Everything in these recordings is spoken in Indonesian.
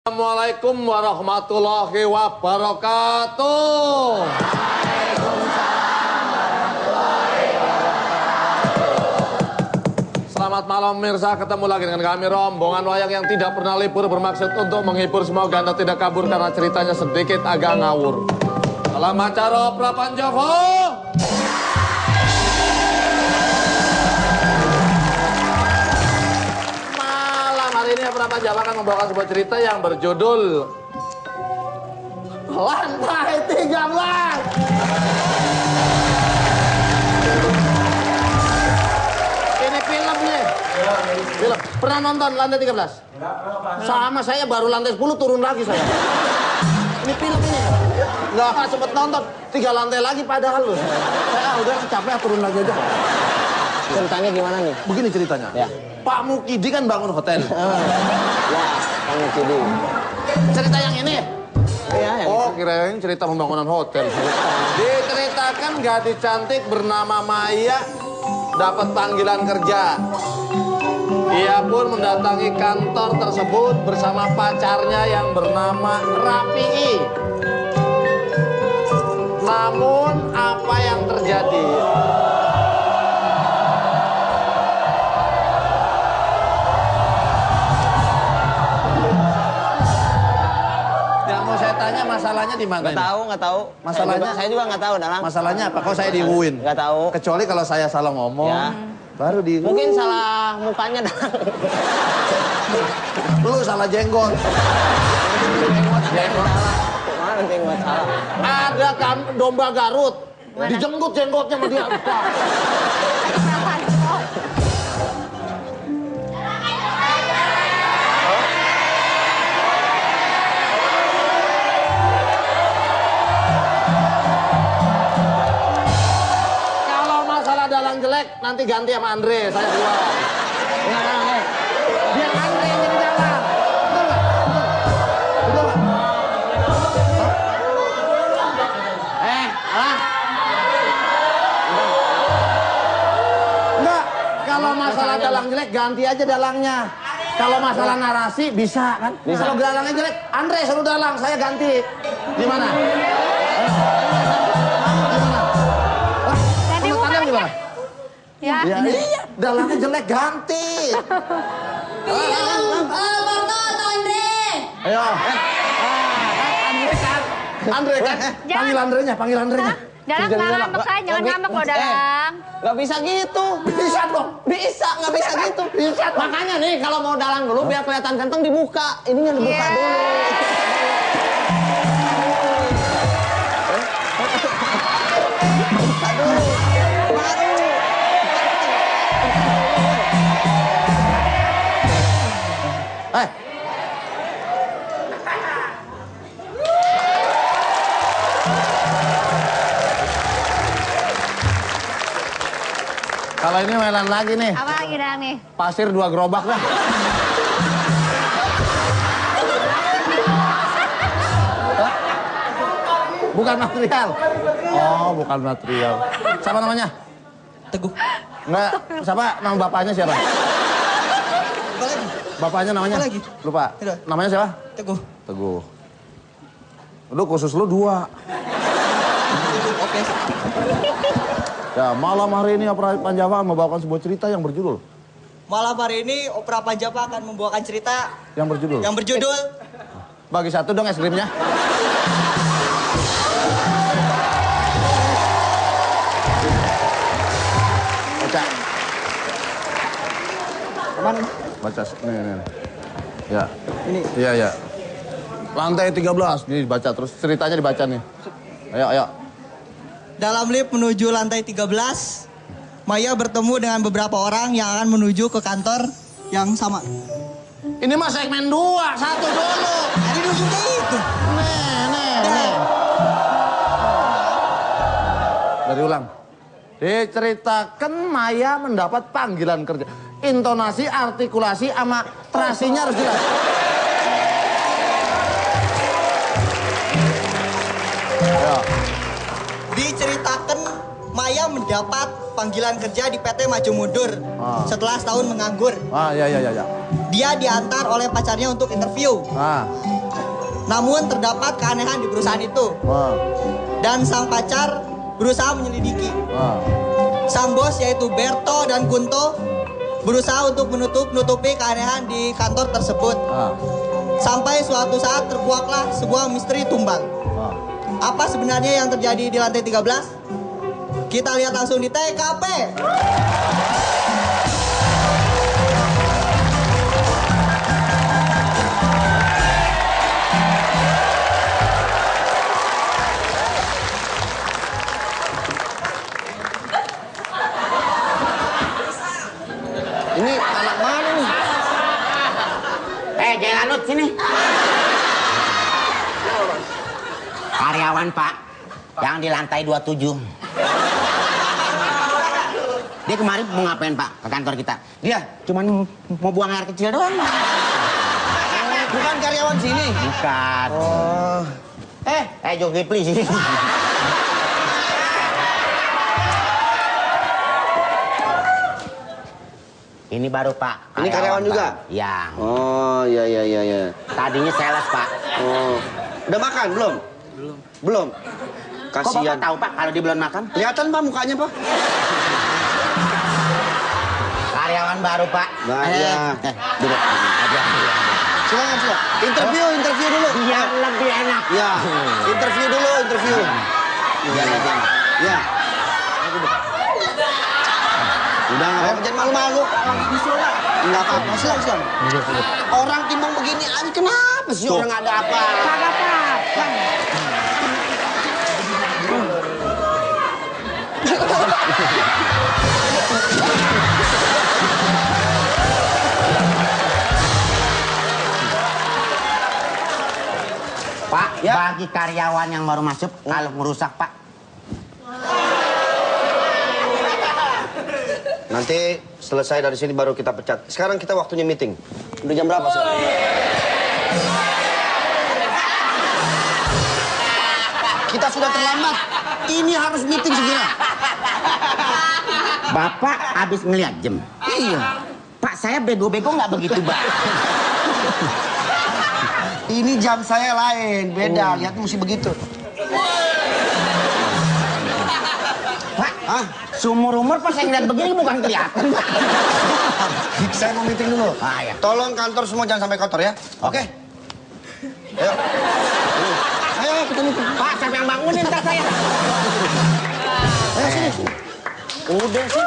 Assalamualaikum warahmatullahi wabarakatuh. Selamat malam Mirsa, ketemu lagi dengan kami rombongan wayang yang tidak pernah libur, bermaksud untuk menghibur. Semoga Anda tidak kabur karena ceritanya sedikit agak ngawur. Dalam acara Prapanjava, hari ini Prapanjava akan membawakan sebuah cerita yang berjudul Lantai 13. Ini film nih. Film. Pernah nonton Lantai 13? Enggak. Sama saya baru lantai 10 turun lagi saya. Ini film ini. Enggak sempet nonton. 3 lantai lagi padahal loh. Saya udah capek turun lagi aja. Ceritanya gimana nih? Begini ceritanya. Ya. Pak Mukidi kan bangun hotel. Ya, Pak Mukidi. Cerita yang ini? Ya, oh, kirain cerita pembangunan hotel. Diceritakan gadis cantik bernama Maya dapat panggilan kerja. Ia pun mendatangi kantor tersebut bersama pacarnya yang bernama Rafi'i. Namun apa yang terjadi? Tanya masalahnya di mana? Nggak tahu. Masalahnya saya juga nggak tahu, Dalang. Masalahnya apa? Kok saya diuin? Nggak tahu. Kecuali kalau saya salah ngomong, ya. Baru di. Mungkin salah mukanya, Dalang. Lu salah jenggot. Jenggot salah. Mana jenggot salah? Ada kan domba Garut. Dijenggut jenggotnya sama dia. Dalang jelek, nanti ganti sama Andre, saya keluar. Biar Andre yang jadi dalang. Betul nggak? Betul nggak? Alah. Enggak, kalau masalah dalang jelek, ganti aja dalangnya. Kalau masalah narasi, bisa kan? Bisa. Kalau dalangnya jelek, Andre suruh dalang, saya ganti. Gimana? Ya. Iya, dalangnya jelek ganti. Barto atau Andre? Ayo. Andre kan? Panggil Andrenya. Dalang nggak ngambek saya, jangan ngambek loh Dalang. Nggak bisa gitu. Bisa dong. Bisa, nggak bisa gitu. Bisa. Makanya nih kalau mau dalang dulu biar kelihatan ganteng dibuka. Ininya dibuka dulu. Buka dulu. Kalau ini mainan lagi nih. Apa lagi Dalang nih? Pasir 2 gerobak lah. Bukan material. Oh, bukan material. Siapa namanya? Teguh. Enggak, siapa? Nama bapaknya siapa? Apa lagi? Bapaknya namanya? Apa lagi? Lupa. Tidak. Namanya siapa? Teguh. Teguh. Lu khusus lu 2. Oke. Ya, malam hari ini Prapanjava membawakan sebuah cerita yang berjudul. Malam hari ini Prapanjava akan membawakan cerita Yang berjudul? Bagi satu dong es krimnya. Baca. Kemana? Baca, nih. Ya. Ini. Iya. Lantai 13, nih baca terus ceritanya dibaca nih. Ayo. Dalam lift menuju lantai 13, Maya bertemu dengan beberapa orang yang akan menuju ke kantor yang sama. Ini mah segmen 2, 1 dulu. Tadi dulu itu. Nih. Dari ulang. Diceritakan Maya mendapat panggilan kerja. Intonasi, artikulasi, sama terasinya harus jelas. Ayo. Diceritakan Maya mendapat panggilan kerja di PT Maju Mundur setelah setahun menganggur. Ya. Dia diantar oleh pacarnya untuk interview. Namun terdapat keanehan di perusahaan itu. Dan sang pacar berusaha menyelidiki. Sang bos yaitu Berto dan Kunto berusaha untuk menutupi keanehan di kantor tersebut. Sampai suatu saat terkuaklah sebuah misteri tumbang. Apa sebenarnya yang terjadi di lantai 13? Kita lihat langsung di TKP. Ini anak mana nih? Jelanut sini. Karyawan Pak, yang di lantai 27. Dia kemarin mau ngapain Pak ke kantor kita? Dia cuman mau buang air kecil doang. Bukan karyawan sini. Bukan. Oh. Zulkifli sini. Ini baru Pak. Ini karyawan juga? Ya. Oh, iya. Tadinya sales Pak. Oh. Udah makan belum? Belum. Kok Kasihan. Bapak tahu Pak kalau dia belum makan? Kelihatan Pak mukanya Pak. Karyawan baru Pak. Nah, iya. Duduk. Aja. Silakan. Interview dulu. Yang lebih enak. Ya. Interview dulu. Biar lebih enak. Ya. Udah nggak apa-apa, jangan malu-malu. Nggak apa-apa, silakan. Orang timbang begini aja, kenapa sih orang nggak ada apa? Kagak apa-apa. Pak, Ya. bagi karyawan yang baru masuk, kalau merusak Pak, Nanti selesai dari sini baru kita pecat. Sekarang kita waktunya meeting. Udah jam berapa sih? Kita sudah terlambat. Ini harus meeting segera. Bapak habis ngeliat jam. Iya. Pak, saya bego-bego nggak begitu, Pak. Ini jam saya lain, beda. Lihat mesti begitu. Pak, seumur-umur pas saya ngeliat begini bukan kelihatan, Pak. Saya mau meeting dulu. Ya. Tolong kantor semua jangan sampai kotor ya. Oke. Ayo. Ayo kita meeting. Pak, siapa yang bangunin ntar saya? Ayo sini. Udah sih.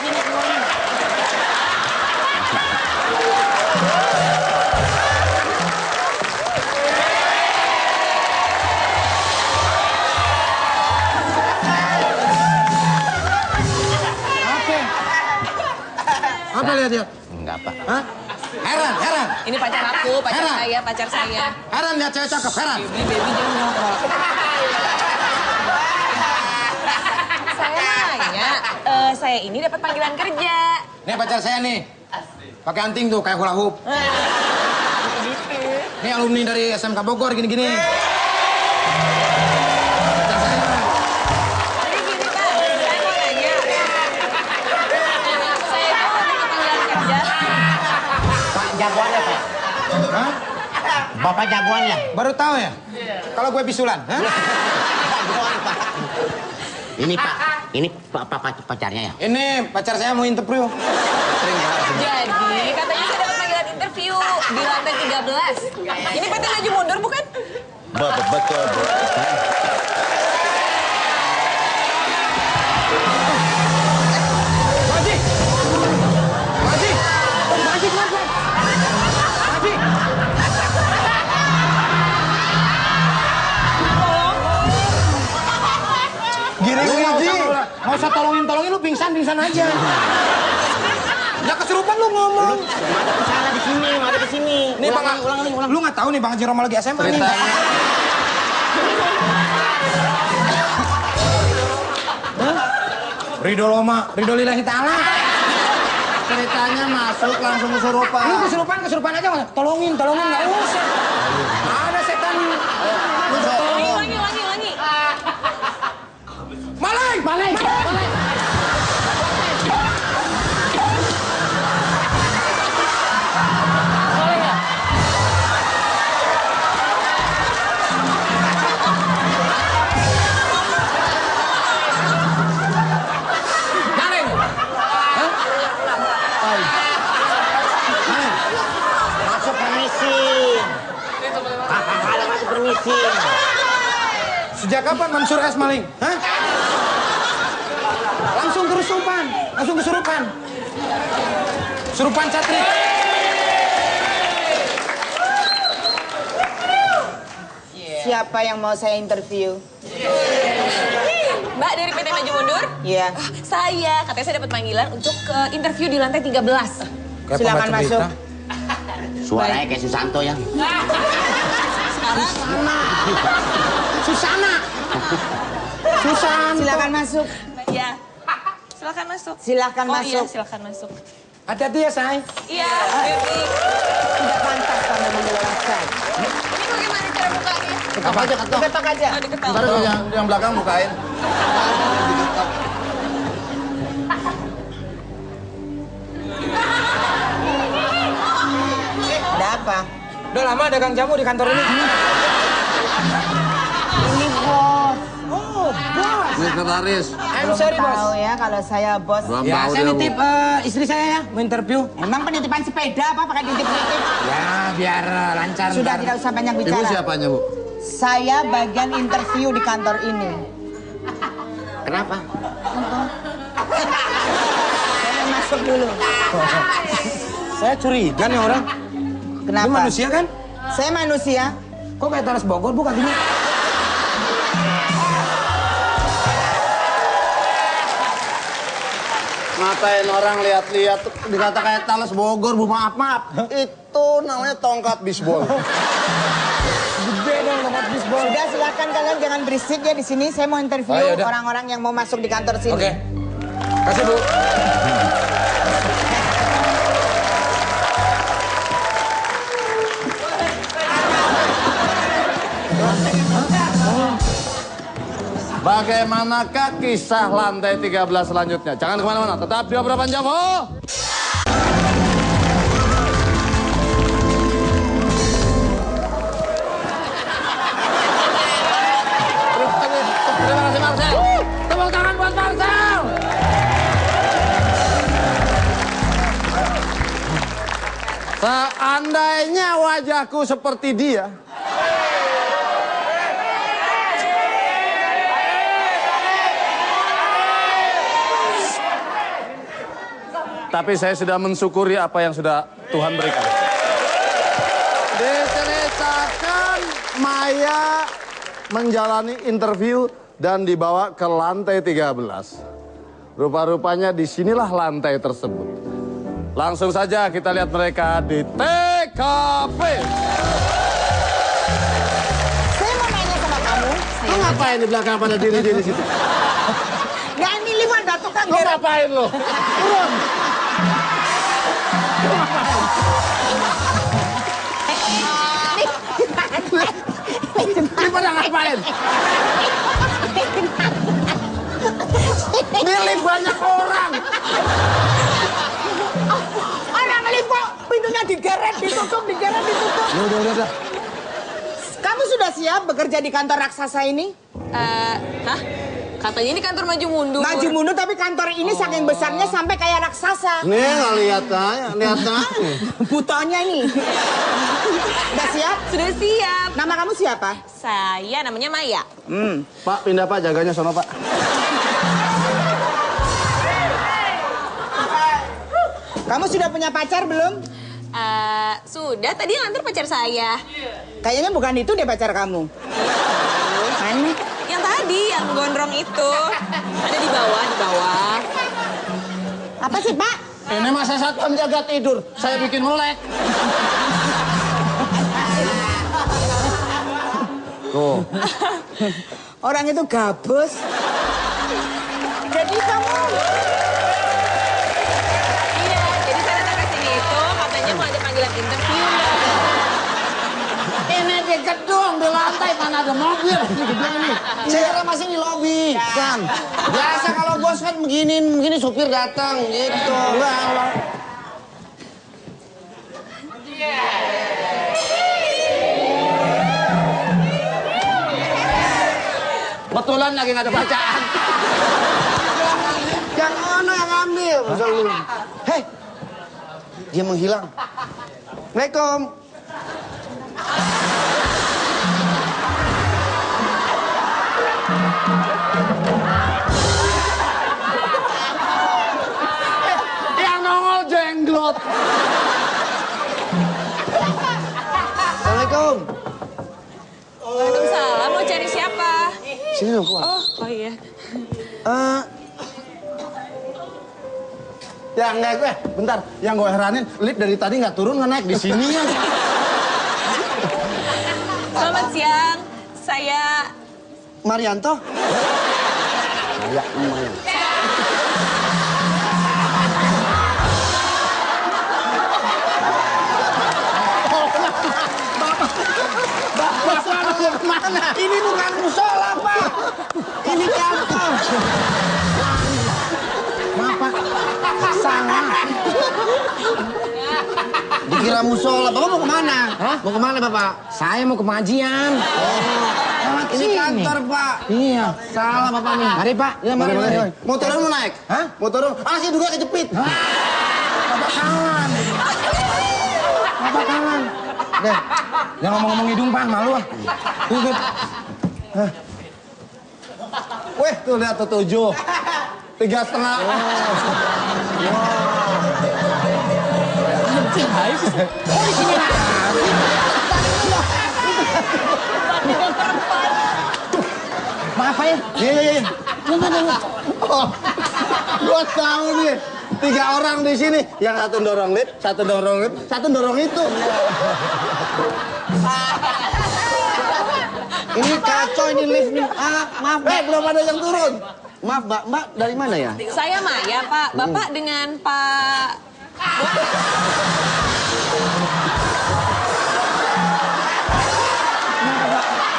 Sini semuanya. Apa lihat ya? Enggak, Pak. Hah? Heran. Ini pacar aku, Hera. pacar saya. Heran lihat cewek cakep, heran. Baby jangan ngomong. Saya nanya, saya ini dapat panggilan kerja. Nih pacar saya nih. Pakai anting tuh kayak hula hoop. Nih alumni dari SMK Bogor gini-gini. Pacar saya. Jadi gini Pak, saya mau nanya. Saya itu dapat panggilan kerja. Pak, jagoannya, Pak. Hah? Bapak jagoannya. Baru tahu ya? Kalau gue bisulan, hah? Jagoan, Pak. Ini, Pak. Ini pacarnya ya? Ini pacar saya mau interview. Jadi katanya saya dapat panggilan interview di lantai 13. Ini PT Maju Mundur bukan? Betul, Bu. Gini, nggak usah tolongin lu pingsan aja. Ya kesurupan lu ngomong. Salah di sini, ada di sini. Nih Bang, ulang. Lu nggak tahu nih Bang Haji Roma lagi SMA nih. Ridho Loma, Ridho Lillahi Ta'ala. Ceritanya masuk langsung kesurupan. Lu kesurupan aja Mas. Tolongin nggak usah. Ada setan. Ulangi. Malai. beresin. Sejak kapan Mansur S maling? Hah? Langsung kesurupan. Langsung kesurupan. Surupan catri. Siapa yang mau saya interview? Mbak dari PT Maju Mundur? Iya. Saya, katanya saya dapat panggilan untuk interview di lantai 13. Kayak Silakan pembaca masuk. berita. Suaranya kayak Susanto ya. Sekarang Susana. Silakan masuk. ya. Silakan masuk. Silakan Oh masuk. iya, silakan masuk. Hati-hati ya, say. Iya, Devi. Tidak pantas Anda membela saya. Ini bagaimana cara bukanya? Ketok aja, ketok. Ketok aja. Oh, diketok. Ntar yang belakang bukain. Ada apa? Udah lama dagang jamu di kantor ini. Ini bos. Oh, bos. Ini sekretaris. I'm sorry, bos. Tahu ya kalau saya bos. Belum Ya, tahu saya dia, Bu. nitip istri saya ya, mau interview. Emang penitipan sepeda apa pakai titip-titip? Ya, biar lancar. Sudah ntar. tidak usah banyak Ibu bicara. siapanya, Bu? Saya bagian interview di kantor ini. Kenapa? Saya masuk dulu. Saya curiga nih orang. Kenapa? Ini manusia kan? Saya manusia. Kok kayak Taras Bogor, Bu, kakinya? Ngapain orang lihat-lihat dikata kayak Talas Bogor, Bu, maaf. Itu namanya tongkat bisbol. Gede dong tempat bisbol. Sudah silakan kalian jangan berisik ya di sini. Saya mau interview Oh, yaudah. orang-orang yang mau masuk di kantor sini. Oke. Kasih, Bu. Bagaimanakah kisah lantai 13 selanjutnya? Jangan kemana-mana, tetap di Obrolan Jamu. Terima kasih, Marcel. Tepuk tangan buat Marcel. Seandainya wajahku seperti dia, tapi saya sudah mensyukuri apa yang sudah Tuhan berikan. Diceritakan Maya menjalani interview dan dibawa ke lantai 13. Rupa-rupanya disinilah lantai tersebut. Langsung saja kita lihat mereka di TKP. Saya mau nanya sama kamu. Lo ngapain di belakang pada diri di situ? Nggak ini lihat ada tukang Lo garap. ngapain lo? Turun. Ini pada ngapain? Milih banyak orang. Orang lipo pintunya digeret, ditutup, digeret, ditutup. Udah. Kamu sudah siap bekerja di kantor raksasa ini? Hah? Katanya ini kantor Maju Mundur. Maju mundur tapi kantor ini saking besarnya sampai kayak raksasa. Nih nggak lihat aja. Butonya ini. Udah siap? Sudah siap. Nama kamu siapa? Saya namanya Maya. Pak, pindah Pak, jaganya sono Pak. Kamu sudah punya pacar belum? Sudah, tadi yang antar pacar saya. Kayaknya bukan itu deh pacar kamu. Mana? Yang tadi, yang gondrong itu. Ada di bawah. Apa sih, Pak? Ini masa satpam jaga tidur, saya bikin melek. Tuh. Orang itu gabus. Jadi kamu Iya, jadi saya datang ke sini itu katanya mau ada panggilan interview. Ini di gedung, di lantai mana ada mobil di gedung ini. Saya kira masih di lobi. Kan. Biasa kalau bos kan begini supir datang gitu. Enggak. Kebetulan lagi nggak ada bacaan. Yang mana yang ambil? Hei, dia menghilang. Assalamualaikum. Assalamualaikum. Waalaikumsalam, mau cari siapa? Sini dong, keluar. Oh iya. Ya enggak gue, bentar. Yang gue heranin, lift dari tadi nggak turun nggak naik di sini ya. Selamat siang, saya... Marianto. Ya, emang. Bapak mana? Ini bukan musola, Pak. Ini kantor. Maaf, Pak. Salah. Dikira musola. Bapak mau kemana? Hah? Mau kemana, Bapak? Saya mau ke pengajian. Lewat Ini sini. kantor, Pak. Iya. Salah, Bapak nih. Mari, Pak. Ya, mari. Mau turun mau naik? Hah? Mau turun? Sih juga kejepit. Bapak kawan. Bapak kawan. Deh, jangan ngomong-ngomong hidung, Pak. Malu ah. Tuh. Weh, tuh lihat tuh 7. 3,5. Oh, di sini lah. Maaf, Pak ya. Iya. Oh, gua tahu nih. 3 orang di sini. Yang satu dorong lift, satu dorong lift, satu dorong itu. Ini kacau ini lift nih. Maaf, Mbak. Belum ada yang turun. Maaf, Mbak dari mana ya? Saya Maya, Pak. Bapak dengan Pak...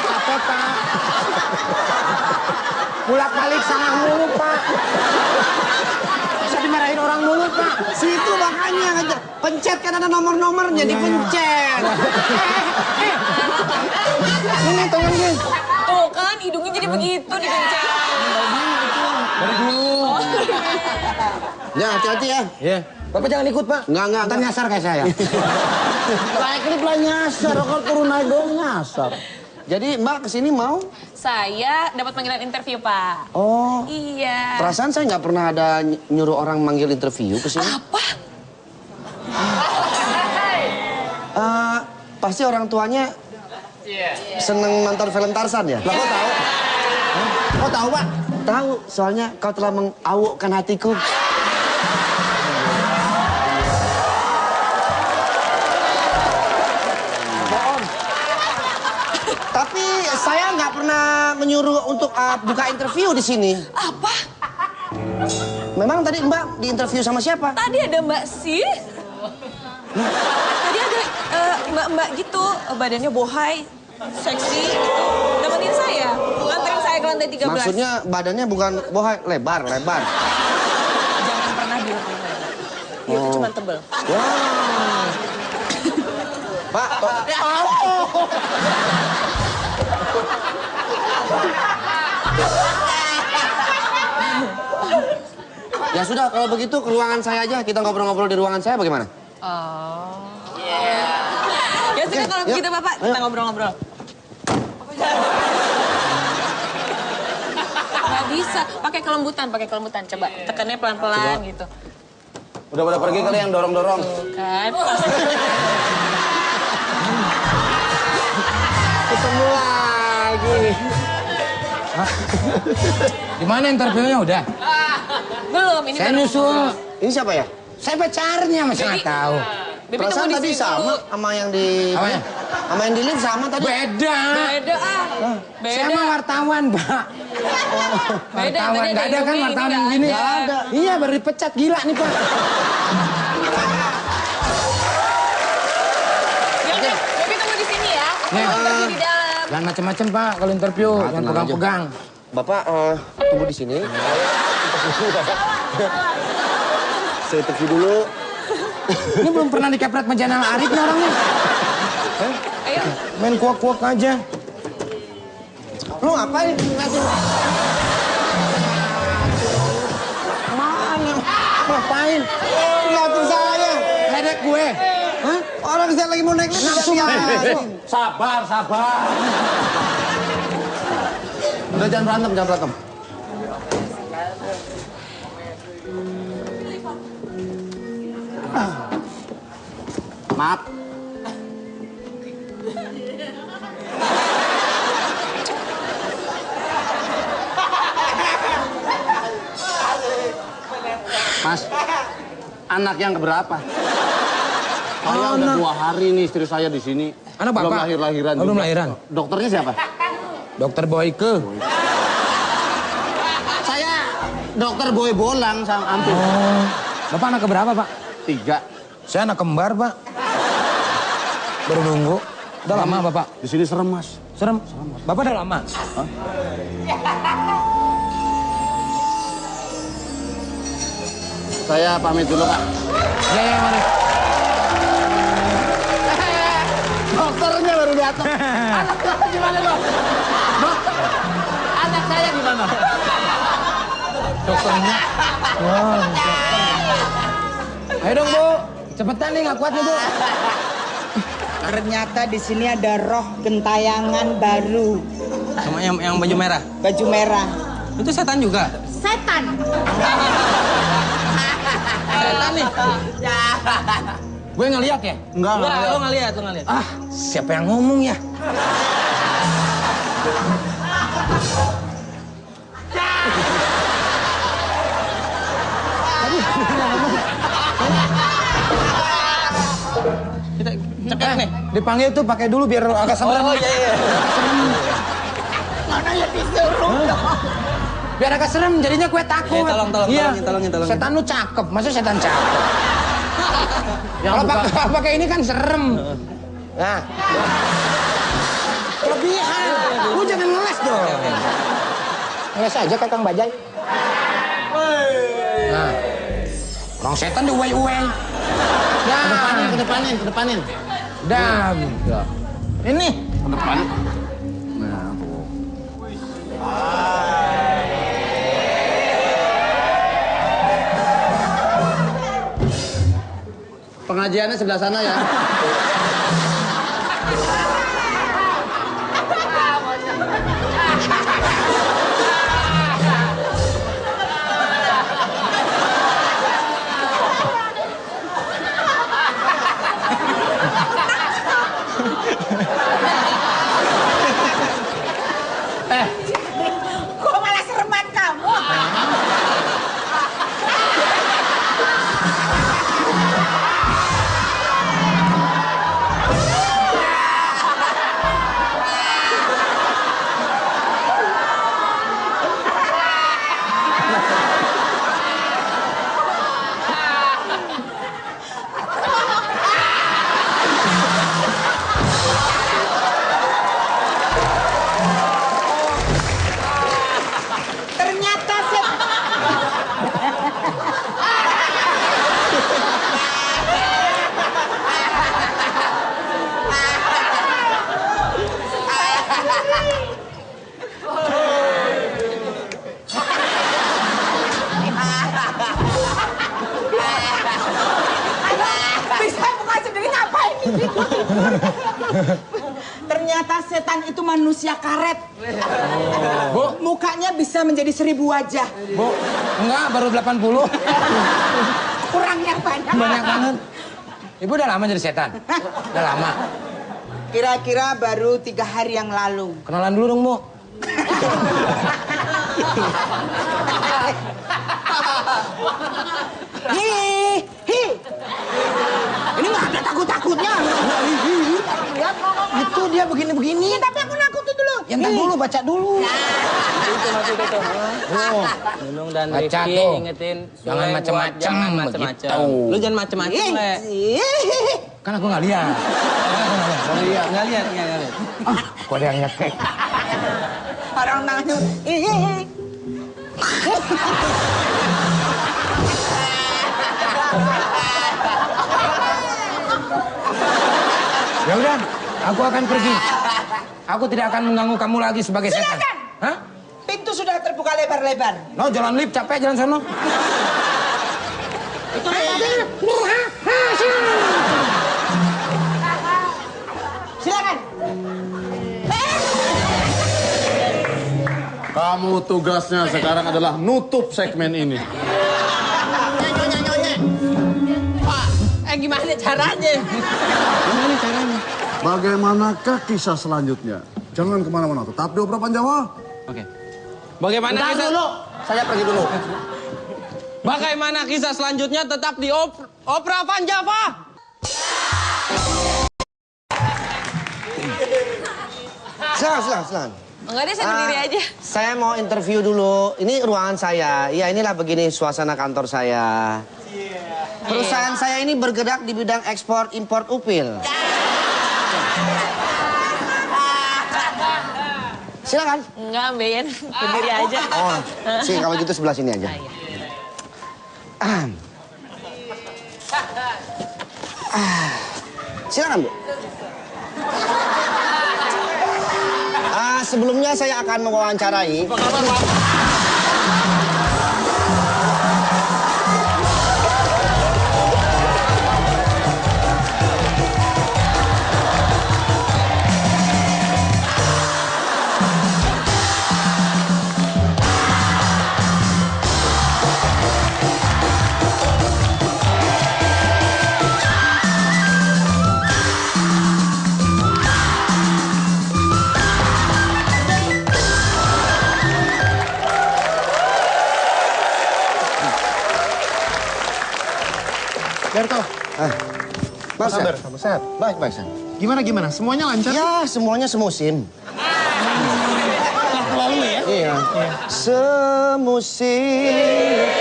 Capek, Pak. Bolak-balik salah mulu, Pak. Bisa dimarahin orang mulu, Pak. Situ makanya pencet kan ada nomor-nomornya dipencet. Ini tolongin. Tuh kan, hidungnya jadi begitu dipencet. Dari dulu. Ya, hati-hati ya. Iya. Bapak jangan ikut, Pak. Enggak. Ntar nyasar kayak saya. Naik lift lah nyasar. Kalau turun naik dong nyasar. Jadi Mbak kesini mau? Saya dapat panggilan interview, Pak. Oh. Iya. Perasaan saya nggak pernah ada nyuruh orang manggil interview kesini. Apa? Pasti orang tuanya seneng nonton film Tarzan ya? Lah kok tahu? Kok tahu, Pak? Tahu, soalnya kau telah mengawukkan hatiku. Bohong. Tapi saya nggak pernah menyuruh untuk buka interview di sini. Apa? Memang tadi Mbak diinterview sama siapa? Tadi ada Mbak sih. Tadi ada mbak-mbak gitu, badannya bohai, seksi gitu. Dapetin saya, nganterin saya ke lantai 13. Maksudnya badannya bukan bohai, lebar. Jangan pernah bilang lebar. Itu cuma tebel. Wah. Pak, ya sudah, kalau begitu ke ruangan saya aja. Kita ngobrol-ngobrol di ruangan saya bagaimana? Ya sudah kalau begitu Bapak, kita ngobrol-ngobrol. Nggak bisa, pakai kelembutan. Coba tekannya pelan-pelan gitu. Udah pergi kali yang dorong-dorong. Kan? Ketemu lagi. Gimana interviewnya udah? Belum, ini Saya baru nyusul. Ini siapa ya? Saya pacarnya masih nggak tahu. Baby Perasaan tunggu di tadi sini sama dulu. sama yang di... Apanya? Sama yang di lift sama tadi. Beda. Beda Saya mah wartawan, Pak. Beda, Wartawan. tadi Nggak ada kan Yogi, wartawan ini yang gini? nggak ada. Iya, baru dipecat. Gila nih, Pak. Baby tunggu di sini ya. Nih. Aku interview di dalam. Jangan macem-macem, Pak, kalau interview. Nah, Jangan tenang aja. pegang-pegang. Bapak tunggu di sini. Saya interview dulu. Ini belum pernah dikepret sama Jainal Arif nih orangnya. Ayo. Main kuak-kuak aja. Lu ngapain? Mana? Ngapain? Ngatur saya. Ledek gue. Hah? Orang saya lagi mau naik lift. Nafsu tidak mah. diajarin. Sabar. Udah jangan berantem. Maaf. Anak yang keberapa? Saya udah 2 hari nih istri saya di sini. Anak bapak? Belum lahir-lahiran. Oh, belum lahiran. Dokternya siapa? Dokter Boyke. Saya dokter Boy Bolang sama ampun. Oh, bapak anak keberapa pak? 3. Saya anak kembar pak. Baru nunggu. Udah lama bapak? Di sini serem mas. Serem? Bapak udah lama? Hah? Saya pamit dulu pak. Ya, mari. Dokternya baru datang. Anak saya gimana dok? Dokter, anak saya gimana? Dokternya. Wow. Ayo dong bu, cepetan nih nggak kuat nih bu. Ternyata di sini ada roh gentayangan baru. Sama yang baju merah. Baju merah. Itu setan juga. Setan. Setan nih. Gue ngeliat ya? Enggak. Lo nggak lihat, lo nggak lihat. Ah, siapa yang ngomong ya? Kita cekek nih. Dipanggil tuh pakai dulu biar agak serem. Oh iya. Mana ya disuruh? Biar agak serem, jadinya gue takut. Iya, tolong. Setan lu cakep, masa setan cakep? Kalau pakai ini kan serem. Nah. Kelebihan. Lu jangan ngeles dong. Ngeles aja kayak Kang Bajai. Nah. Orang setan di uwe-uwe. Kedepanin. Dam. Ini. Kedepan. Pengajiannya sebelah sana ya. Kok malah sereman kamu? Ternyata bisa buka sendiri ngapain ini? Ternyata setan itu manusia karet. Bu, Mukanya bisa menjadi 1000 wajah. Bu, enggak, baru 80. Kurangnya banyak. Banyak banget. Ibu udah lama jadi setan? Udah lama. Kira-kira baru 3 hari yang lalu. Kenalan dulu dong, Bu. Hi. Ini nggak ada takut-takutnya. Lihat ngomong. Itu dia begini-begini. Iya, tapi aku nakutin dulu. Ya, ntar dulu, baca dulu. Itu maksudnya tuh. Oh, Nunung dan baca Rifki tuh. ingetin. Jangan Sule macem-macem, buat jangan macem-macem. begitu. Lu jangan macem-macem, Le. Kan aku nggak lihat. Nggak lihat. Kok ada yang nyekek? Orang nanya. Ya udah, aku akan pergi. Aku tidak akan mengganggu kamu lagi sebagai setan. Silakan. Hah? Pintu sudah terbuka lebar-lebar. No, jalan lift capek, jalan sono. Itu dia. Silakan. Kamu tugasnya sekarang adalah nutup segmen ini. Gimana caranya? Bagaimanakah kisah selanjutnya? Jangan kemana-mana, tetap di Obrolan Jawa. Oke. Bagaimana Bentar kita... dulu, saya pergi dulu. Bagaimana kisah selanjutnya tetap di Opera Van Java. Silakan. Enggak deh, saya berdiri aja. Saya mau interview dulu. Ini ruangan saya. Ya inilah begini suasana kantor saya. Perusahaan saya ini bergerak di bidang ekspor impor upil. Silakan. Enggak, ambeien. Berdiri aja. Oh, sih kalau gitu sebelah sini aja. Silakan, Bu. Sebelumnya saya akan mewawancarai. Berto. Mas, kabar? Kamu sehat? Baik, San. Gimana? Semuanya lancar? Ya, semuanya semusim. Lalu ya? Iya. Semusim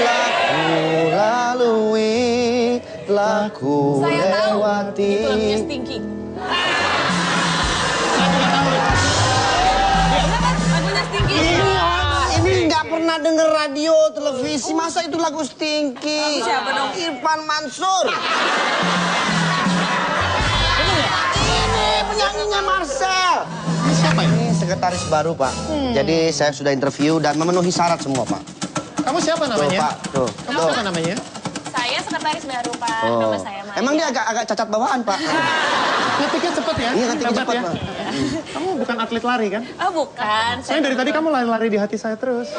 telah ku lalui, telah ku Saya tahu. lewati. Itu lagunya Stinky. Lagunya Stinky. Ini nggak pernah denger radio, televisi, masa itu lagu Stinky? Lagu siapa dong? Irfan Mansur. Ini penyanyinya Marcel. Ini siapa ya? Ini sekretaris baru, Pak. Jadi saya sudah interview dan memenuhi syarat semua, Pak. Kamu siapa Tuh, namanya? Pak. Tuh. Kamu siapa namanya? Saya sekretaris baru, Pak. Oh. Nama saya Maya. Emang dia agak cacat bawaan, Pak. Ngetiknya cepet ya? Iya, ngetiknya Hebat cepet, ya? Pak. Kamu bukan atlet lari kan? Oh, bukan. Soalnya dari tadi kamu lari-lari di hati saya terus.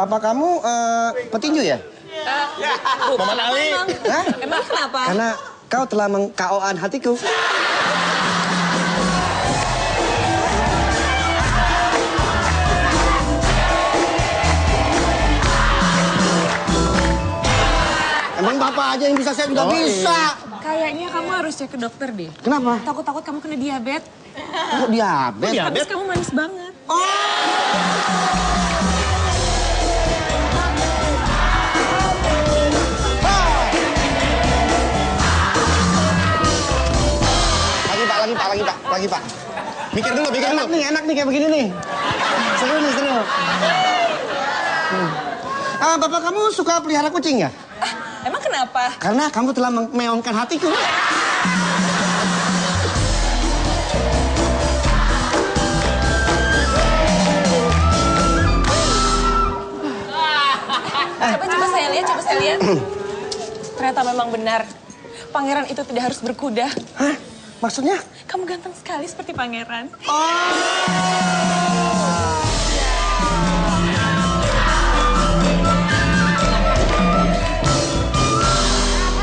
Papa kamu petinju ya? Bukan. Emang. Hah? Emang kenapa? Karena kau telah meng-KO-an hatiku. Emang bapak aja yang bisa, saya juga bisa. Kayaknya kamu harus cek ke dokter deh. Kenapa? Takut-takut kamu kena diabetes. Kok diabetes? Habis kamu manis banget. Lagi pak. Mikir dulu. Enak nih kayak begini nih. Seru nih, seru. Bapak kamu suka pelihara kucing ya? Emang kenapa? Karena kamu telah memeonkan hatiku. Coba saya lihat. Ternyata memang benar. Pangeran itu tidak harus berkuda. Hah? Maksudnya? Kamu ganteng sekali seperti pangeran.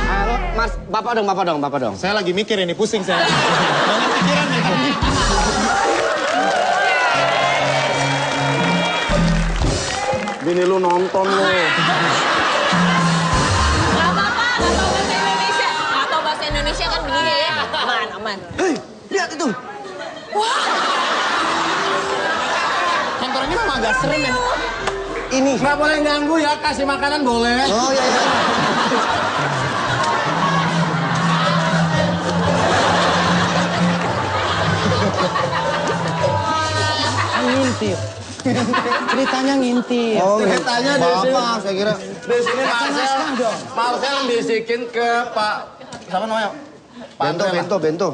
Halo, Mas, bapak dong. Saya lagi mikir ini, pusing saya. Banyak pikiran nih tadi. Bini lu nonton lu. Gak apa-apa, gak tau bahasa Indonesia. Gak tau bahasa Indonesia kan begini ya. Aman. Hei, lihat itu. Kantor ini memang agak serem ya. Ini. Nggak boleh ganggu ya, kasih makanan boleh. Oh iya. Ngintip. Ceritanya ngintip. Oh, Ceritanya di sini. bapak, saya kira. Di sini Marcel bisikin ke Pak, siapa namanya? Pak Bento.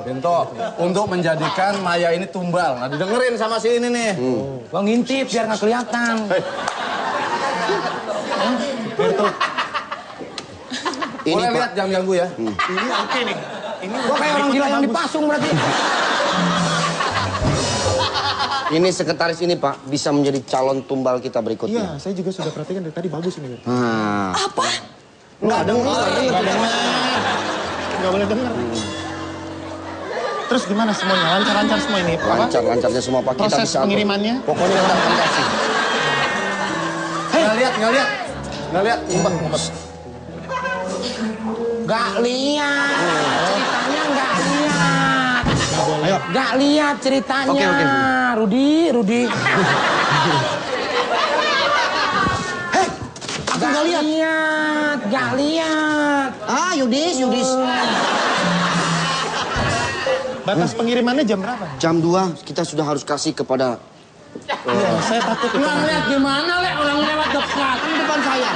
Untuk menjadikan Maya ini tumbal. Nah, didengerin sama si ini nih. Bang ngintip biar nggak kelihatan. Boleh lihat, jangan ganggu ya. Ini oke nih. Ini Gua kayak orang gila yang dipasung berarti. Ini sekretaris ini Pak, bisa menjadi calon tumbal kita Iya, berikutnya. saya juga sudah perhatikan dari tadi bagus ini. Apa? Nggak dengar. Nggak boleh dengar. Terus gimana semuanya? Lancar-lancar semua ini? Apa? Lancar-lancarnya semua Pak. Kita Proses bisa atur. pengirimannya? Pokoknya kita akan kasih. Nggak lihat. Ngumpet. Gak lihat. Ceritanya gak lihat. Ayo. Gak lihat ceritanya. Oke. Rudi. Aku nggak lihat. Gak lihat. Ah, Yudis. Batas pengirimannya jam berapa? Jam 2 kita sudah harus kasih kepada... Iya, saya takut itu. Nggak lihat gimana, Le? Orang lewat dekat. Kan depan saya.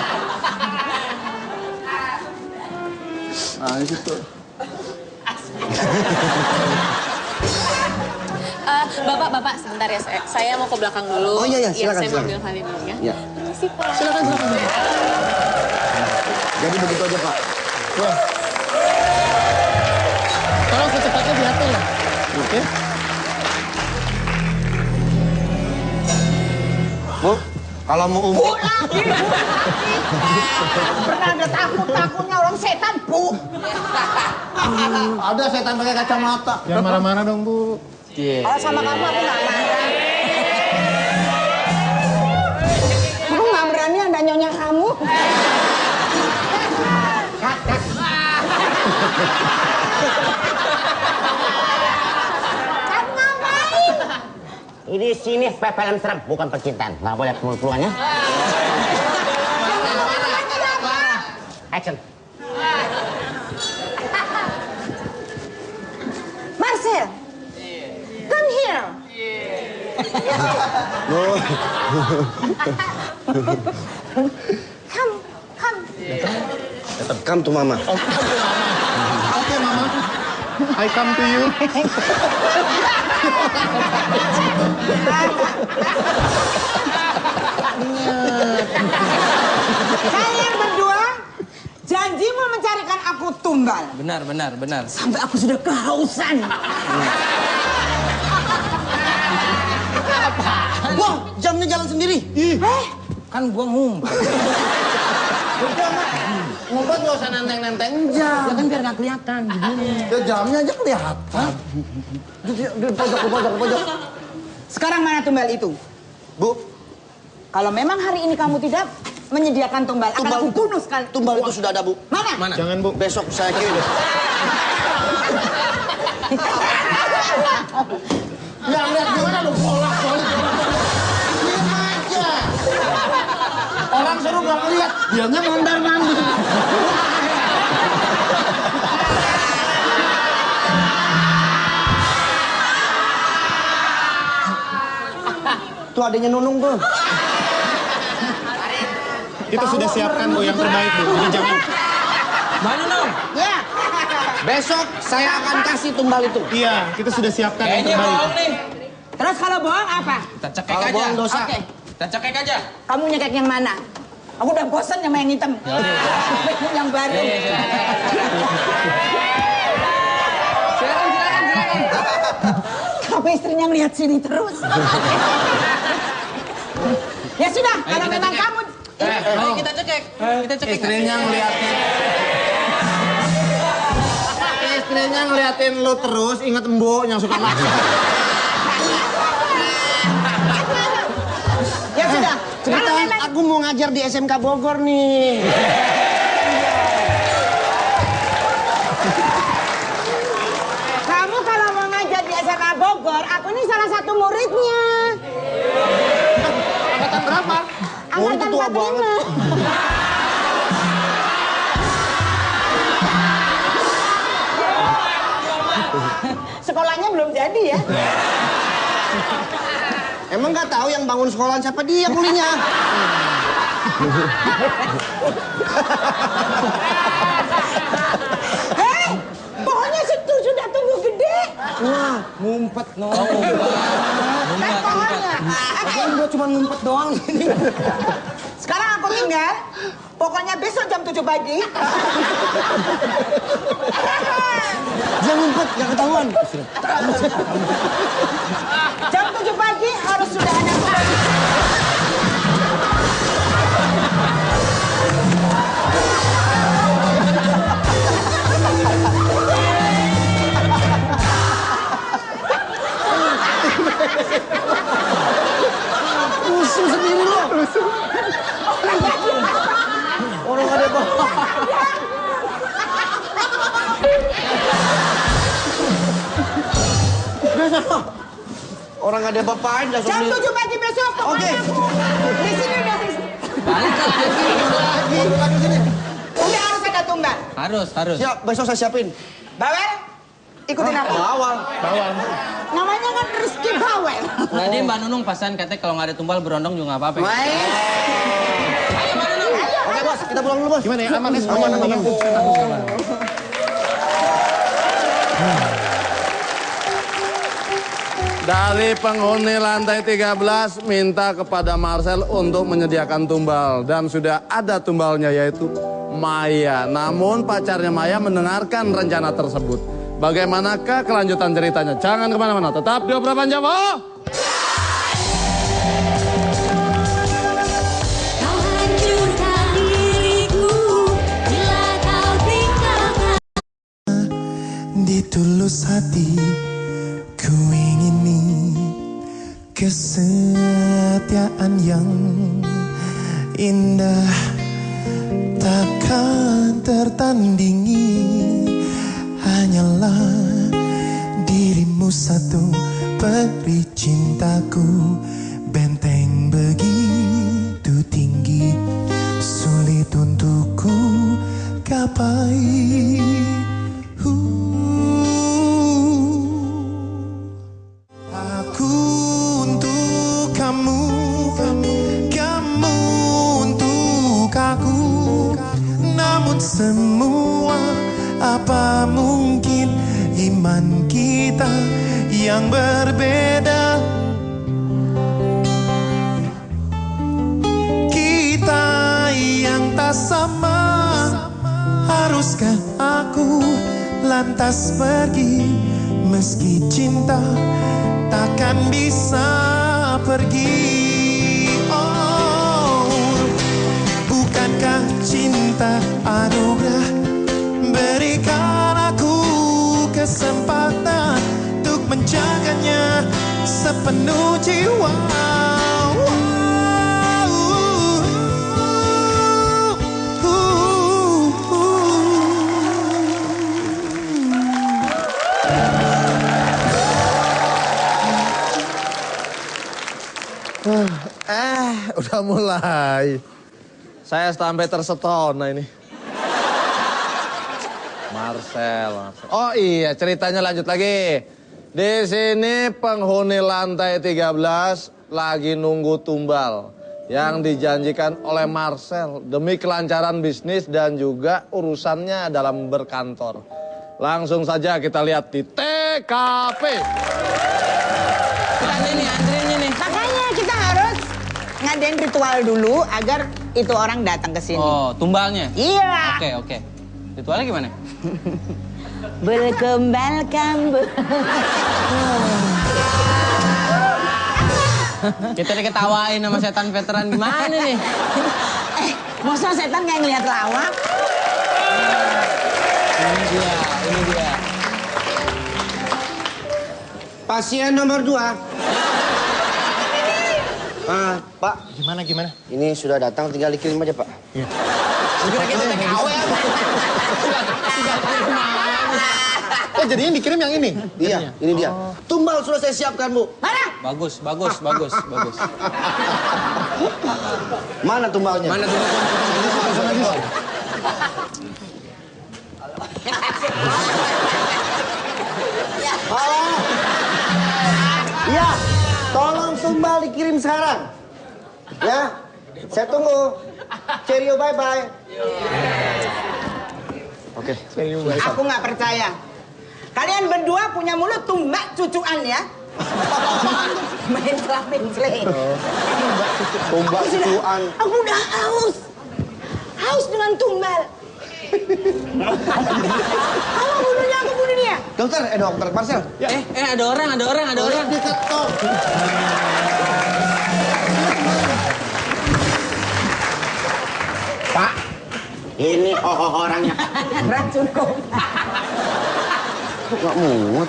Nah, itu. Bapak, sebentar ya. Saya mau ke belakang dulu. Oh iya, silakan. Saya mau ambil Khalid dulu ya. Ya. Permisi, Pak. Silakan. Jadi begitu aja Pak. Wah. Tolong secepatnya diatur lah. Oke. Bu, kalau mau umum... Pernah ada takutnya orang setan, Bu. Ada setan pakai kacamata. Jangan marah-marah dong, Bu. Kalau sama kamu aku nggak marah. Aku nggak berani ada nyonya kamu. Kamu ngapain? Ini sini film serem, bukan percintaan. Nggak boleh keluar-keluarnya. Action. Marcel, come here. Come. Come to Mama. Oke, Mama. I come to you. Kalian berdua janji mau mencarikan aku tumbal. Benar. Sampai aku sudah kehausan. Wah, jamnya jalan sendiri. Kan gua ngumpet. Ngumpet nggak usah nenteng-nenteng Ya kan biar gak kelihatan. Ya jamnya aja kelihatan. Di pojok. Sekarang mana tumbal itu? Bu, Kalau memang hari ini kamu tidak menyediakan tumbal, akan aku bunuh sekali. tumbal itu sudah ada, Bu. Mana? Jangan, Bu. Besok saya kirim. Nggak lihat gimana lu polak-polak. Diam aja. Orang suruh nggak lihat, dianya mondar-mandir. Tuh adanya Nunung tuh. Kita sudah siapkan, Bu, yang terbaik, Bu. Jadi jangan... Mana Nong? Ya. Besok saya akan kasih tumbal itu. Iya, kita sudah siapkan yang Kayaknya terbaik. bohong nih. Terus kalau bohong apa? Kita cekek Kalau aja. bohong dosa. Oke. Kita cekek aja. Kamu nyekek yang mana? Aku udah bosan sama yang hitam. Yang baru. Silakan. Kenapa istrinya ngeliat sini terus? Ya sudah, kalau kita memang cekek. kamu... Ayo kita cekek. Kita cekek. Istrinya ngeliatin. Istrinya ngeliatin lu terus, inget Embo yang suka makan. Ya sudah, Cerita kalau memang... aku mau ngajar di SMK Bogor nih. Kamu kalau mau ngajar di SMA Bogor, aku ini salah satu muridnya. Angkatan berapa? Oh, itu tua banget. Sekolahnya belum jadi ya. Emang nggak tahu yang bangun sekolahan siapa dia kulinya? Hei, pohonnya situ sudah tumbuh gede. Wah, ngumpet no. Kan pohonnya. Kan gua cuma ngumpet doang ini. Sekarang aku tinggal. Pokoknya besok jam 7 pagi. Dia ngumpet, nggak ketahuan. Jam 7 pagi Orang nggak ada bapain dah Jam sobri. 7 pagi besok. Oke. Di sini udah. Balik Lagi sini. Udah harus ada tumbal. Harus. Siap, besok saya siapin. Bawel, ikutin aku. Bawal. Namanya kan Rizky Bawel. Tadi Mbak Nunung pasan katanya kalau nggak ada tumbal berondong juga nggak apa-apa. Oke bos, kita pulang dulu bos. Gimana ya? Aman ya? Aman. Dari penghuni lantai 13 minta kepada Marcel untuk menyediakan tumbal. Dan sudah ada tumbalnya yaitu Maya. Namun pacarnya Maya mendengarkan rencana tersebut. Bagaimanakah kelanjutan ceritanya? Jangan kemana-mana, tetap di Opera Panjawa. Kau hancurkan diriku bila kau tinggalkan. Di tulus hati ku ingini kesetiaan yang indah takkan tertandingi. Hanyalah dirimu satu peri cintaku, benteng begitu tinggi sulit untuk ku gapai. Aku untuk kamu, kamu untuk aku. Namun semua apa mungkin iman kita yang berbeda. Kita yang tak sama. Haruskah aku lantas pergi meski cinta takkan bisa pergi? Oh, bukankah cinta anugerah? Berikan aku kesempatan untuk menjaganya sepenuh jiwa. Udah mulai. Saya sampai tersetona ini. Marcel. Oh iya, ceritanya lanjut lagi. Di sini penghuni lantai 13 lagi nunggu tumbal yang dijanjikan oleh Marcel demi kelancaran bisnis dan juga urusannya dalam berkantor. Langsung saja kita lihat di TKP. Antrinya nih. Makanya kita harus ngadain ritual dulu agar itu orang datang ke sini. Oh, tumbalnya? Iya. Oke. Ritualnya gimana? Berkembal kambuh. Kita diketawain sama setan veteran gimana nih? Masa setan kayak ngeliat lawak? Ini dia. Pasien nomor 2. Pak. Gimana? Ini sudah datang, tinggal dikirim aja Pak. Iya. Kira kita TKW apa? Oh, jadinya dikirim yang ini? Iya, ini dia. Tumbal sudah saya siapkan, Bu. Mana? Bagus. Mana tumbalnya? Halo. Iya, tolong tumbal dikirim sekarang. Ya, saya tunggu. Cheerio, bye-bye. Oke. Aku nggak percaya. Kalian berdua punya mulut tumbak cucuan ya? Main celak-menclek. Tumbak cucuan. Aku udah haus dengan tumbal. Kamu bunuh dia. Dokter, dokter Marcel. Ada orang. Diketok. Pak, ini orangnya. Racun kok. Nggak muat.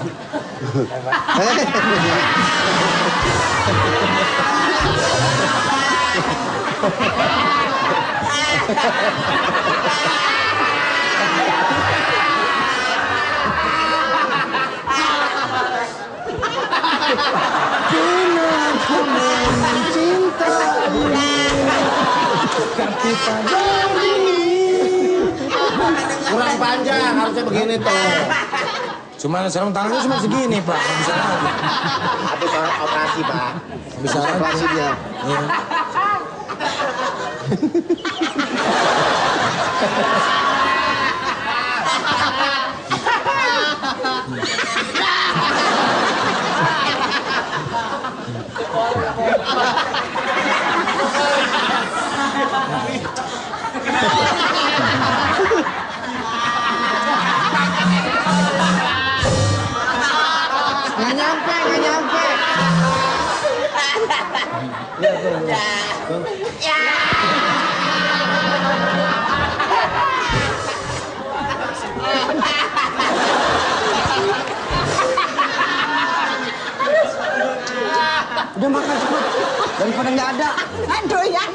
kita begini. Kurang panjang, harusnya begini tuh. Cuma sarung tangannya cuma segini, Pak. Nggak bisa lagi. Habis operasi, Pak. Bisa Operasi dia. Iya. Nggak nyampe, nggak nyampe. Udah makan cepet, daripada nggak ada. Doyan.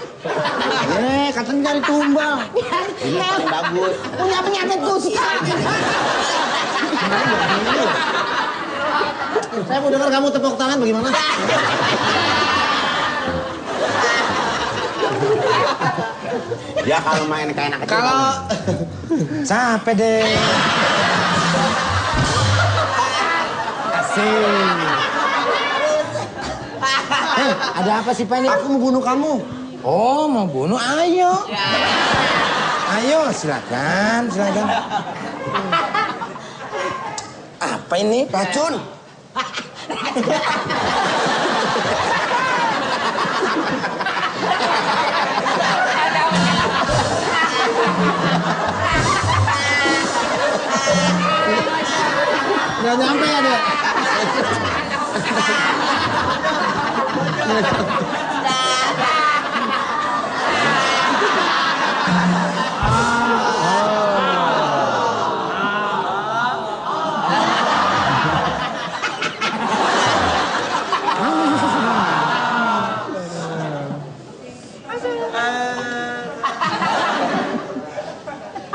Katanya cari tumbal. Ini paling bagus. Punya penyakit kusta. Saya mau dengar kamu tepuk tangan bagaimana? Ya kalau main kayak anak kecil. Kalau capek deh. Asik. Ada apa sih, Pak ini? Aku mau bunuh kamu. Oh, mau bunuh? Ayo. Ayo, silakan, silakan. Apa ini? Racun. Nggak nyampe ya, Dek?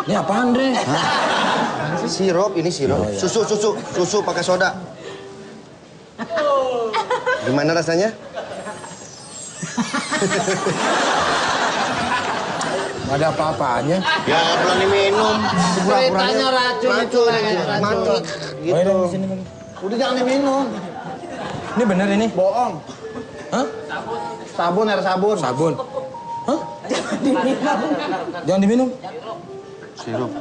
Ini apaan, Dre? Sirup, ini sirup. Susu pakai soda. Gimana rasanya? Gak ada apa-apanya. Ya belum diminum. Ceritanya racun itu. Mati. Oh, iya, di sini. Udah jangan diminum. Ini bener ini? Bohong. Hah? Sabun, air sabun. Sabun. Hah? Jangan diminum. Sirup.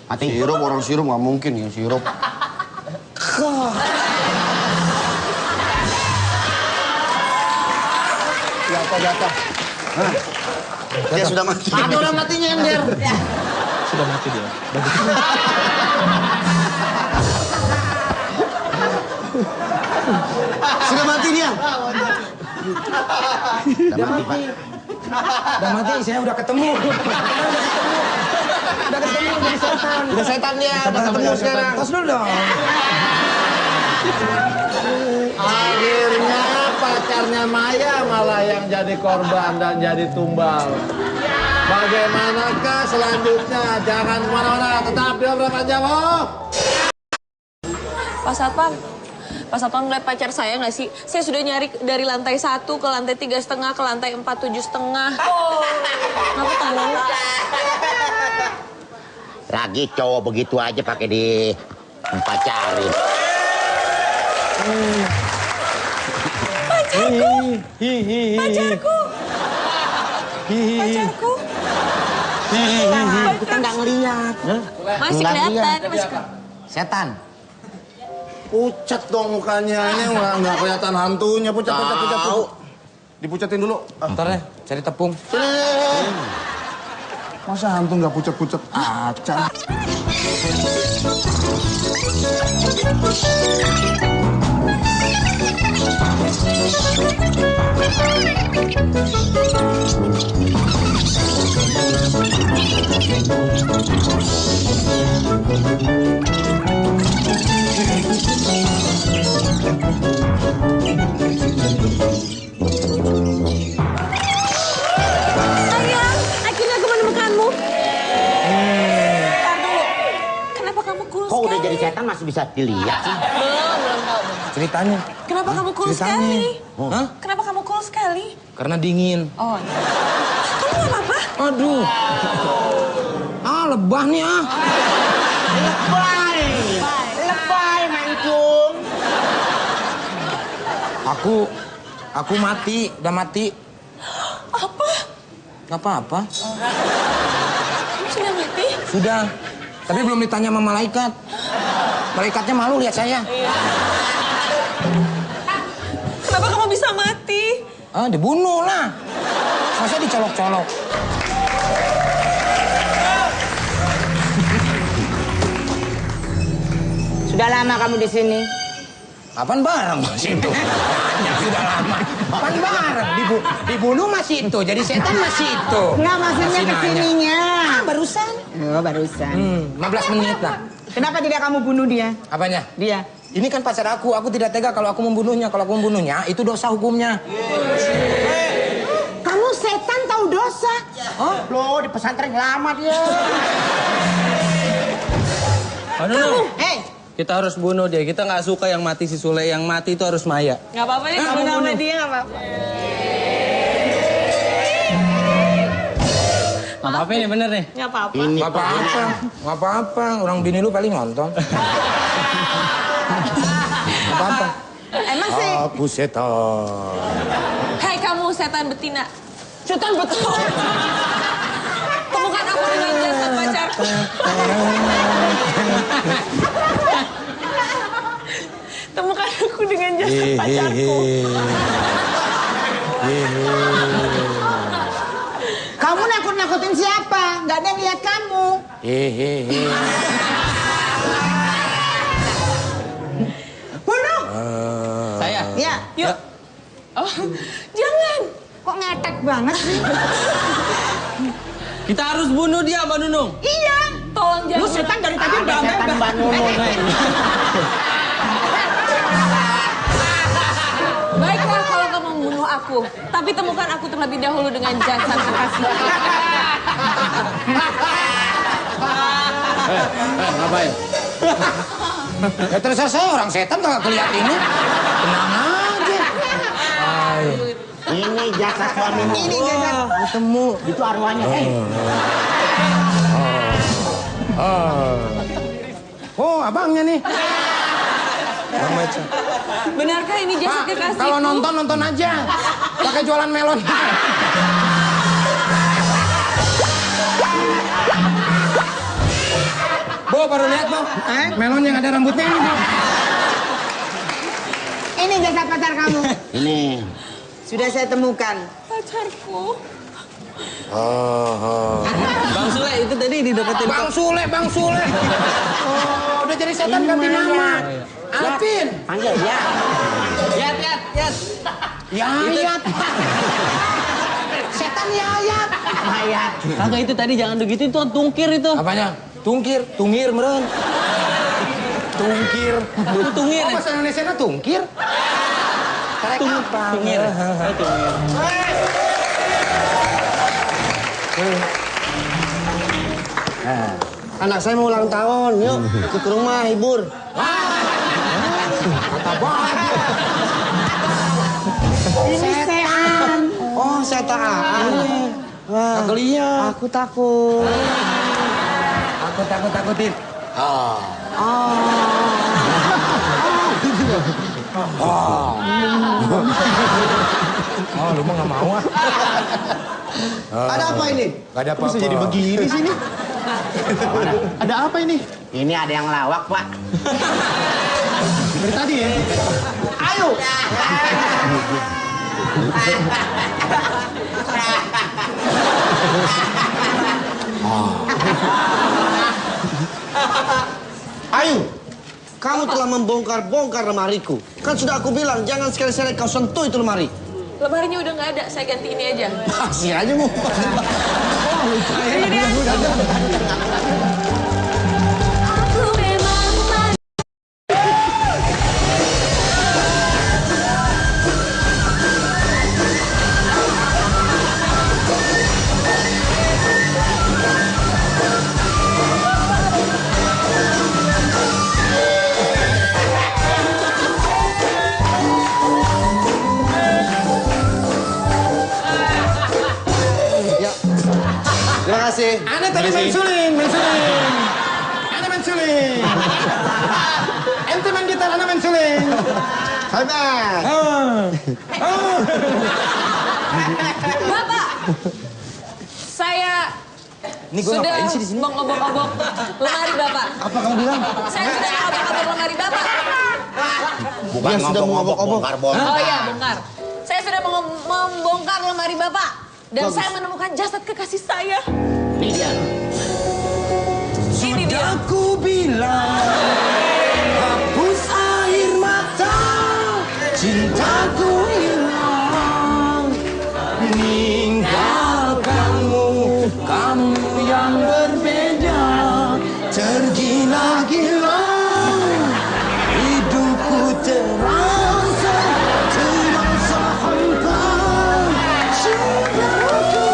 Mati. Sirup, orang sirup nggak mungkin ya sirup. Jatuh. Dia sudah mati. Ada orang matinya yang der. Sudah mati dia. Sudah mati dia. Udah mati, Pak. Udah mati, saya udah ketemu. Udah ketemu, udah setan. Udah setan dia, udah ketemu sekarang. Tos dulu dong. Akhirnya pacarnya Maya malah yang jadi korban dan jadi tumbal. Bagaimanakah selanjutnya? Jangan kemana-mana, tetap di Obrolan Jawab. Pak Satpam, Pak Satpam ngeliat pacar saya nggak sih? Saya sudah nyari dari lantai 1 ke lantai 3,5 ke lantai 4 7,5. Oh, nggak ketemu. Lagi cowok begitu aja pakai dipacarin. Pacarku, pacarku, pacarku. Kita nggak ngeliat. Masih kelihatan, masih Setan. Pucat dong mukanya. Ini nggak kelihatan hantunya. Pucat. Dipucatin dulu. Ntar ya, cari tepung. Masa hantu nggak pucat-pucat acan? Sayang, akhirnya aku menemukanmu. Ntar dulu, kenapa kamu cool Kok udah sekali? jadi setan masih bisa dilihat sih? Belum tahu. Ceritanya. Kenapa kamu cool Ceritanya. sekali? Hah? Kenapa kamu cool sekali? sekali. Karena dingin. Oh, kamu nggak apa-apa? Aduh. Lebah nih Lebay. Lebay, Mancung. Aku mati, udah mati. Apa? Gak apa-apa. Kamu sudah mati? Sudah. Tapi belum ditanya sama malaikat. Malaikatnya malu lihat saya. Kenapa kamu bisa mati? Dibunuh lah. Masa dicolok-colok. Sudah lama kamu di sini? Apaan bareng masih itu? Sudah lama. Apaan bareng? Dibunuh masih itu. Jadi setan masih itu. Enggak, maksudnya Masih kesininya. barusan. Oh, barusan. 15 menit lah. Kenapa tidak kamu bunuh dia? Apanya? Dia. Ini kan pacar aku tidak tega kalau aku membunuhnya. Kalau aku membunuhnya, itu dosa hukumnya. Kamu setan tahu dosa? Oh? Loh, di pesantren lama dia. Aduh, Hei, kita harus bunuh dia. Kita nggak suka yang mati si Sule. Yang mati itu harus Maya. Nggak apa-apa nih, kamu nama dia nggak apa-apa. Nggak apa-apa nih, bener nih. Nggak apa-apa. Gak apa-apa. Gak apa-apa. Orang bini lu paling nonton. Gak apa-apa. Emang sih? Aku setan. Hai kamu setan betina. setan betul. Temukan aku dengan jasad pacarku. Temukan aku dengan jasad pacarku. Kamu nakut-nakutin siapa? Gak ada yang lihat kamu. Bunuh. Saya? Ya. Yuk. Oh, jangan. Kok ngetek banget sih? Kita harus bunuh dia, Mbak Nunung. Iya. Tolong jangan. Lu setan dari tadi udah Setan Mbak Nunung. Baiklah kalau kamu membunuh aku. Tapi temukan aku terlebih dahulu dengan jasad kekasih. Ngapain? Ya terserah saya orang setan gak kelihatan ini. Tenang aja. Ini jasad suamimu. Ini jasad. Ketemu. Itu arwahnya. Oh, abangnya nih. Benarkah ini jasad kekasihku? Kalau nonton aja. Pakai jualan melon. Bo, baru lihat, Bo. Melon yang ada rambutnya ini, Bo. Ini jasad pacar kamu. Ini. Sudah saya temukan. Pacarku. Bang Sule, itu tadi dideketin. Bang Sule. Oh, udah jadi setan ganti nama. Alvin. Panggil ya. Yat. Yayat. Setan Yayat. Ayat. Kagak itu tadi jangan begitu, itu tungkir itu. Apanya? Tungir meren. Tungkir. Tungir. Oh, bahasa Indonesia tungkir. Tungir. Anak saya mau ulang tahun, yuk ikut ke rumah hibur. Kata banget. Ini setan. Oh, setan. Wah, Kagak lihat. aku takut. Aku takutin. Oh, lu mah gak mau ah. Ada apa ini? Gak ada apa-apa. Bisa jadi begini sini. Ada apa ini? Ini ada yang lawak, Pak. Dari tadi ya? Ayo. Ayu, kamu telah membongkar-bongkar lemariku. Kan sudah aku bilang, jangan sekali-sekali kau sentuh itu lemari. Lemarinya udah nggak ada, saya ganti ini aja. Kasih aja mu. Aku memang tadi main suling. Ana main suling. Ente main gitar, ana main suling. Hebat. Bapak, saya sudah mengobok-obok lemari Bapak. Apa kamu bilang? Saya sudah mengobok-obok lemari Bapak. Bukan Dia sudah mengobok-obok. Oh iya, bongkar. Saya sudah membongkar lemari Bapak. Dan saya menemukan jasad kekasih saya. Ini dia. Sudah ku bilang, hapus air mata, cintaku hilang, meninggalkanmu, kamu yang berbeda, tergila-gila, hidupku terasa hampa, sudah ku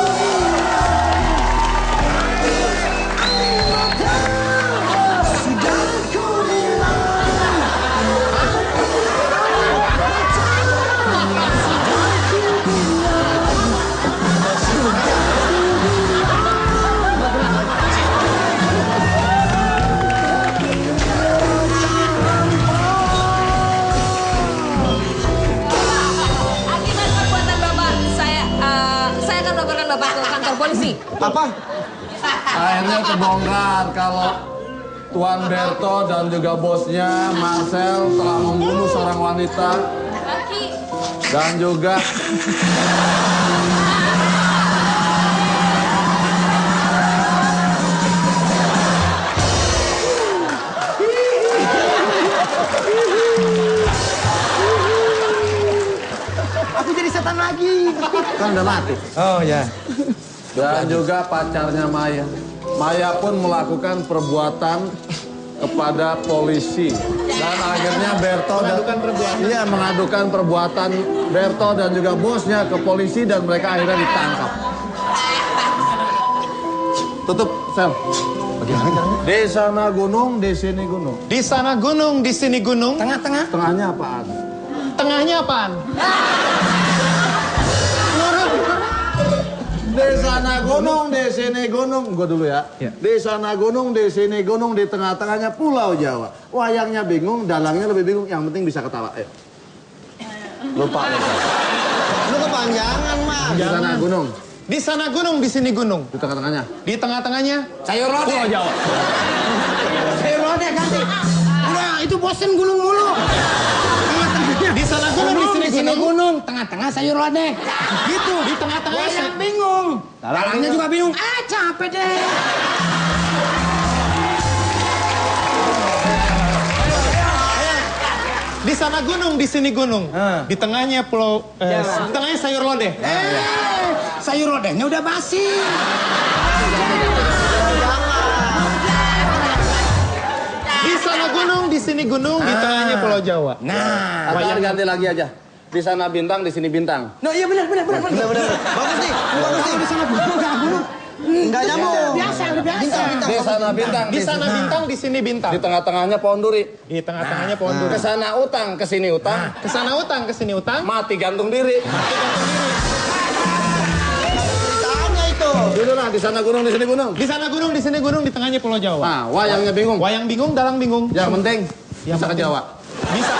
Akibat perbuatan Bapak, saya akan melaporkan Bapak ke kantor polisi. Apa? Akhirnya kebongkar kalau Tuan Berto dan juga bosnya Marcel telah membunuh seorang wanita Kaki. dan juga aku jadi setan lagi. Kan udah mati. Oh ya. dan juga pacarnya Maya. Maya pun melakukan perbuatan kepada polisi dan akhirnya Berto mengadukan perbuatan Berto dan juga bosnya ke polisi dan mereka akhirnya ditangkap. Tutup, Sel. Di sana gunung, di sini gunung. Di sana gunung, di sini gunung. Tengah-tengah. Tengahnya apaan? Tengahnya apaan? Di sana gunung, di sini gunung. Gue dulu ya. Di sana gunung, di sini gunung, di tengah-tengahnya Pulau Jawa. Wayangnya bingung, dalangnya lebih bingung. Yang penting bisa ketawa. Lupa. Lu kepanjangan, Mas. Di sana gunung, Di sana gunung, di sini gunung. di tengah-tengahnya. Di tengah-tengahnya Sayur lodeh. Pulau Jawa. Sayur lodeh ganti. Udah, itu bosen gulung mulu. Di sana gunung, di sini gunung. gunung. Tengah-tengah sayur lodeh. Gitu, di tengah-tengah. Wayang bingung. Dalangnya juga bingung. Capek deh. Di sana gunung, di sini gunung. Di tengahnya pulau, di tengahnya sayur lodeh. Sayur lodehnya udah basi. Di sana gunung, di sini gunung, di tengahnya Pulau Jawa. Nah. Atau ganti lagi aja. Di sana bintang, di sini bintang. No, iya benar. Bagus nih. Bagus nih. Di sana gunung, enggak gunung. Enggak nyambung. Biasa, udah biasa. Di sana bintang, Di sana bintang, di sini bintang. di tengah-tengahnya pohon duri. Di tengah-tengahnya pohon duri. Ke sana utang, ke sini utang. Ke sana utang, ke sini utang. Mati gantung diri. Ceritanya itu. Dulu nah, di sana gunung, di sini gunung. Di sana gunung, di sini gunung, di tengahnya Pulau Jawa. Nah, wayangnya bingung. Wayang bingung, dalang bingung. Yang penting Yang bisa ke penting. Jawa. Bisa.